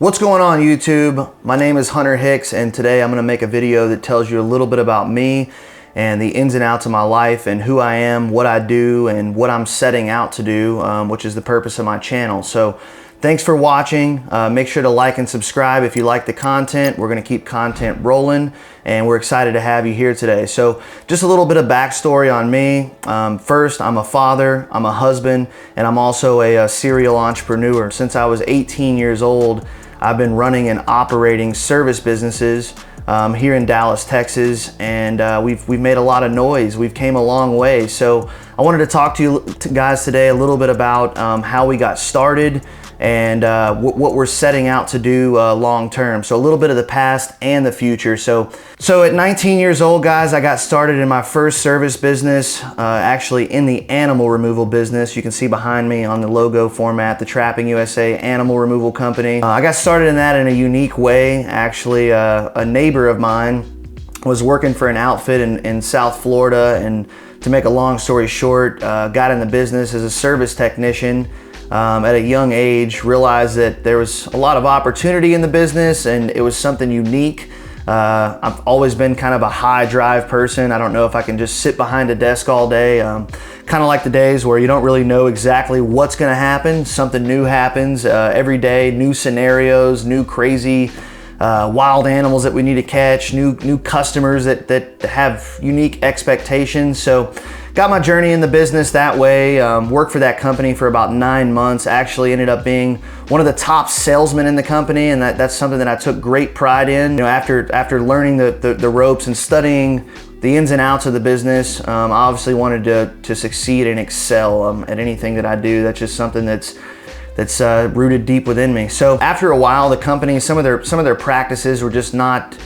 What's going on YouTube? My name is Hunter Hicks, and today I'm going to make a video that tells you a little bit about me and the ins and outs of my life and who I am, what I do, and what I'm setting out to do, which is the purpose of my channel. So thanks for watching. Make sure to like and subscribe if you like the content. We're going to keep content rolling, and we're excited to have you here today. So just a little bit of backstory on me. First, I'm a father, I'm a husband, and I'm also a serial entrepreneur. Since I was 18 years old, I've been running and operating service businesses here in Dallas, Texas, and we've made a lot of noise. We've came a long way. So I wanted to talk to you guys today a little bit about how we got started and what we're setting out to do long term. So a little bit of the past and the future. So at 19 years old, guys, I got started in my first service business, actually in the animal removal business. You can see behind me on the logo format, the Trapping USA Animal Removal Company. I got started in that in a unique way. Actually, a neighbor of mine was working for an outfit in South Florida, and to make a long story short, got in the business as a service technician. At a young age, realized that there was a lot of opportunity in the business and it was something unique. I've always been kind of a high drive person. I don't know if I can just sit behind a desk all day. Kind of like the days where you don't really know exactly what's going to happen. Something new happens every day, new scenarios, new crazy wild animals that we need to catch, new customers that have unique expectations. So got my journey in the business that way. Worked for that company for about 9 months. Actually ended up being one of the top salesmen in the company, and that's something that I took great pride in. You know, after learning the ropes and studying the ins and outs of the business, I obviously wanted to succeed and excel at anything that I do. That's just something that's rooted deep within me. So after a while, the company, some of their practices were just not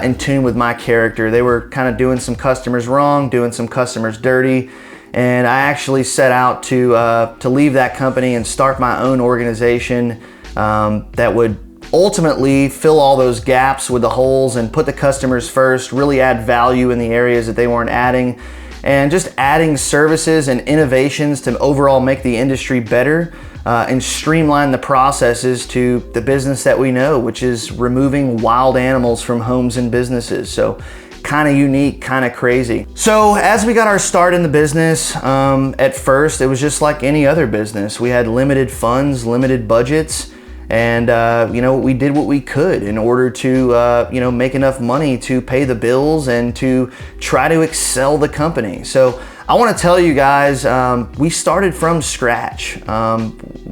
in tune with my character. They were kind of doing some customers wrong, doing some customers dirty, and I actually set out to leave that company and start my own organization that would ultimately fill all those gaps with the holes and put the customers first, really add value in the areas that they weren't adding, and just adding services and innovations to overall make the industry better. And streamline the processes to the business that we know, which is removing wild animals from homes and businesses. So kind of unique, kind of crazy. So as we got our start in the business, at first it was just like any other business. We had limited funds, limited budgets, and we did what we could in order to make enough money to pay the bills and to try to excel the company. So I want to tell you guys, we started from scratch.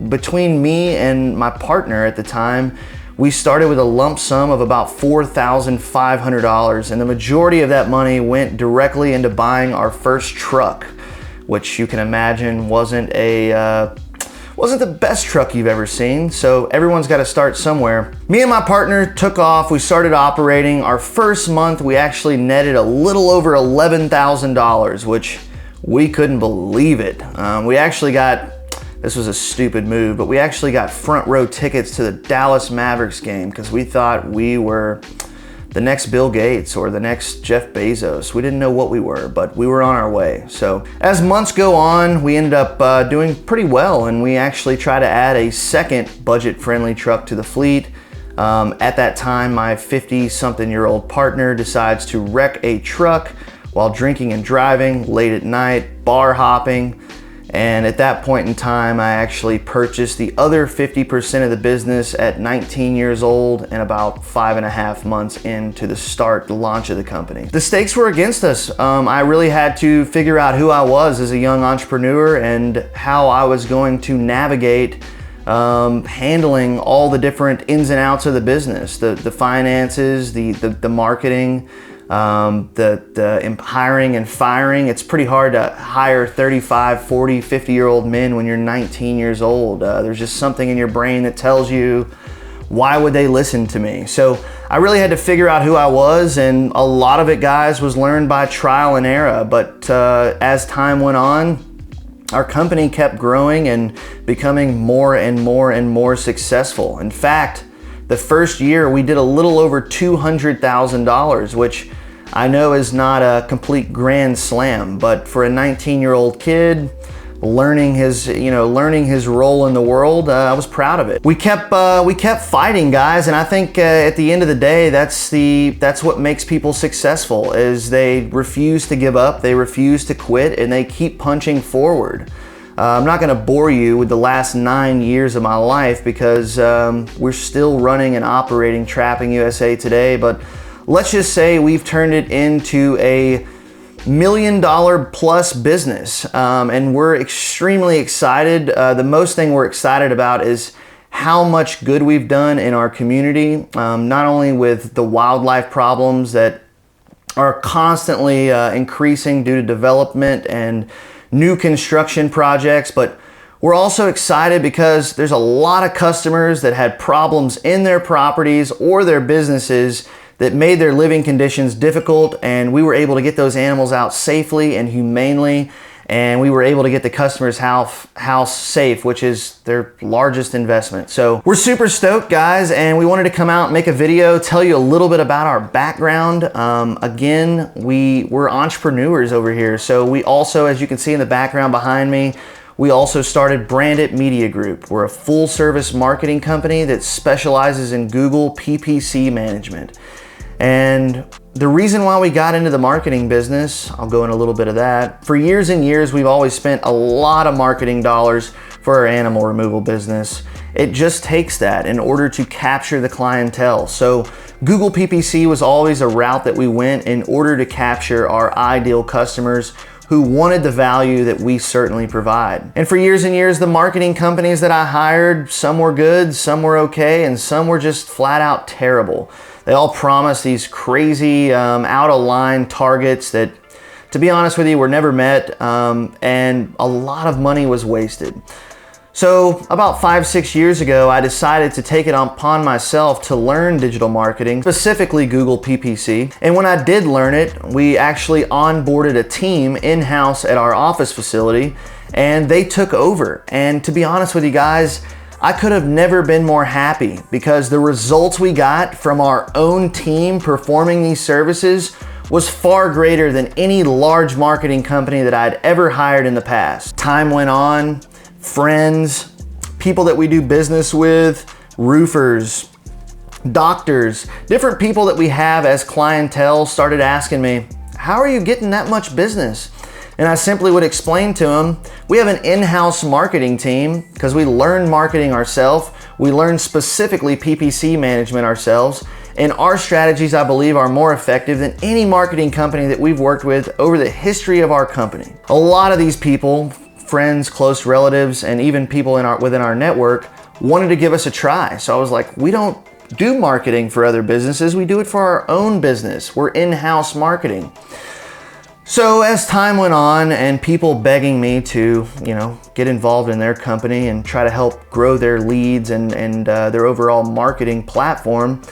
Between me and my partner at the time, we started with a lump sum of about $4,500, and the majority of that money went directly into buying our first truck, which you can imagine wasn't the best truck you've ever seen. So everyone's got to start somewhere. Me and my partner took off. We started operating. Our first month, we actually netted a little over $11,000, which we couldn't believe it. This was a stupid move, but we actually got front row tickets to the Dallas Mavericks game because we thought we were the next Bill Gates or the next Jeff Bezos. We didn't know what we were, but we were on our way. So as months go on, we ended up doing pretty well, and we actually tried to add a second budget-friendly truck to the fleet. At that time, my 50-something-year-old partner decides to wreck a truck while drinking and driving late at night, bar hopping. And at that point in time, I actually purchased the other 50% of the business at 19 years old and about 5.5 months into the launch of the company. The stakes were against us. I really had to figure out who I was as a young entrepreneur and how I was going to navigate handling all the different ins and outs of the business, the finances, the marketing, the hiring and firing. It's pretty hard to hire 35, 40, 50-year-old men when you're 19 years old. There's just something in your brain that tells you, why would they listen to me? So I really had to figure out who I was, and a lot of it, guys, was learned by trial and error. But as time went on, our company kept growing and becoming more and more and more successful. In fact, the first year we did a little over $200,000, which I know is not a complete grand slam, but for a 19-year-old kid, learning his role in the world, I was proud of it. We kept fighting, guys, and I think at the end of the day, that's what makes people successful, is they refuse to give up, they refuse to quit, and they keep punching forward. I'm not going to bore you with the last 9 years of my life because we're still running and operating Trapping USA today, but let's just say we've turned it into a $1 million plus business, and we're extremely excited. The most thing we're excited about is how much good we've done in our community, not only with the wildlife problems that are constantly increasing due to development and new construction projects, but we're also excited because there's a lot of customers that had problems in their properties or their businesses that made their living conditions difficult, and we were able to get those animals out safely and humanely, and we were able to get the customer's house safe, which is their largest investment. So we're super stoked, guys, and we wanted to come out and make a video, tell you a little bit about our background. Again, we're entrepreneurs over here. So we also, as you can see in the background behind me, we also started Brandit Media Group. We're a full service marketing company that specializes in Google PPC management. And the reason why we got into the marketing business, I'll go in a little bit of that. For years and years, we've always spent a lot of marketing dollars for our animal removal business. It just takes that in order to capture the clientele. So Google PPC was always a route that we went in order to capture our ideal customers who wanted the value that we certainly provide. And for years and years, the marketing companies that I hired, some were good, some were okay, and some were just flat out terrible. They all promised these crazy out of line targets that, to be honest with you, were never met, and a lot of money was wasted. So about 5-6 years ago, I decided to take it upon myself to learn digital marketing, specifically Google PPC. And when I did learn it, we actually onboarded a team in-house at our office facility, and they took over. And to be honest with you guys, I could have never been more happy because the results we got from our own team performing these services was far greater than any large marketing company that I'd ever hired in the past. Time went on, friends, people that we do business with, roofers, doctors, different people that we have as clientele started asking me, how are you getting that much business? And I simply would explain to them, we have an in-house marketing team because we learned marketing ourselves. We learned specifically PPC management ourselves. And our strategies, I believe, are more effective than any marketing company that we've worked with over the history of our company. A lot of these people, friends, close relatives, and even people within our network wanted to give us a try. So I was like, we don't do marketing for other businesses. We do it for our own business. We're in-house marketing. So as time went on and people begging me to, get involved in their company and try to help grow their leads and their overall marketing platform,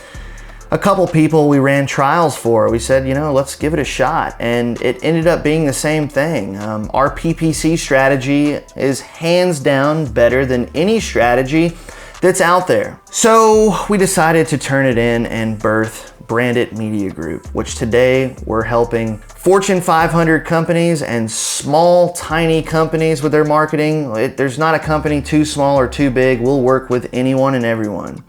a couple people we ran trials for. We said, let's give it a shot. And it ended up being the same thing. Our PPC strategy is hands down better than any strategy that's out there. So we decided to turn it in and birth Brandit Media Group, which today we're helping Fortune 500 companies and small, tiny companies with their marketing. There's not a company too small or too big. We'll work with anyone and everyone.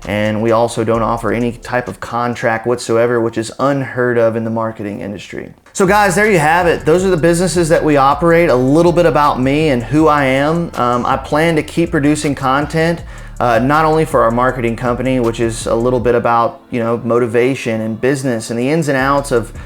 And we also don't offer any type of contract whatsoever, which is unheard of in the marketing industry. So guys, there you have it. Those are the businesses that we operate, a little bit about me and who I am. I plan to keep producing content, not only for our marketing company, which is a little bit about, motivation and business and the ins and outs of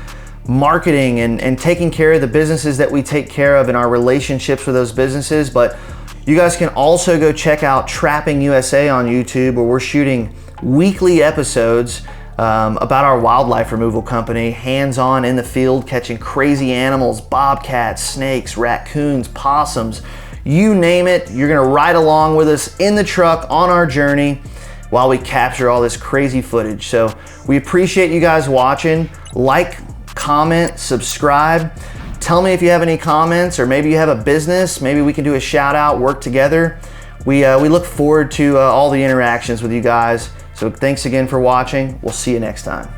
marketing and taking care of the businesses that we take care of and our relationships with those businesses, but you guys can also go check out Trapping USA on YouTube, where we're shooting weekly episodes about our wildlife removal company, hands-on in the field, catching crazy animals, bobcats, snakes, raccoons, possums, you name it. You're gonna ride along with us in the truck on our journey while we capture all this crazy footage. So we appreciate you guys watching. Like, comment, subscribe. Tell me if you have any comments, or maybe you have a business. Maybe we can do a shout out, work together. We look forward to all the interactions with you guys. So thanks again for watching. We'll see you next time.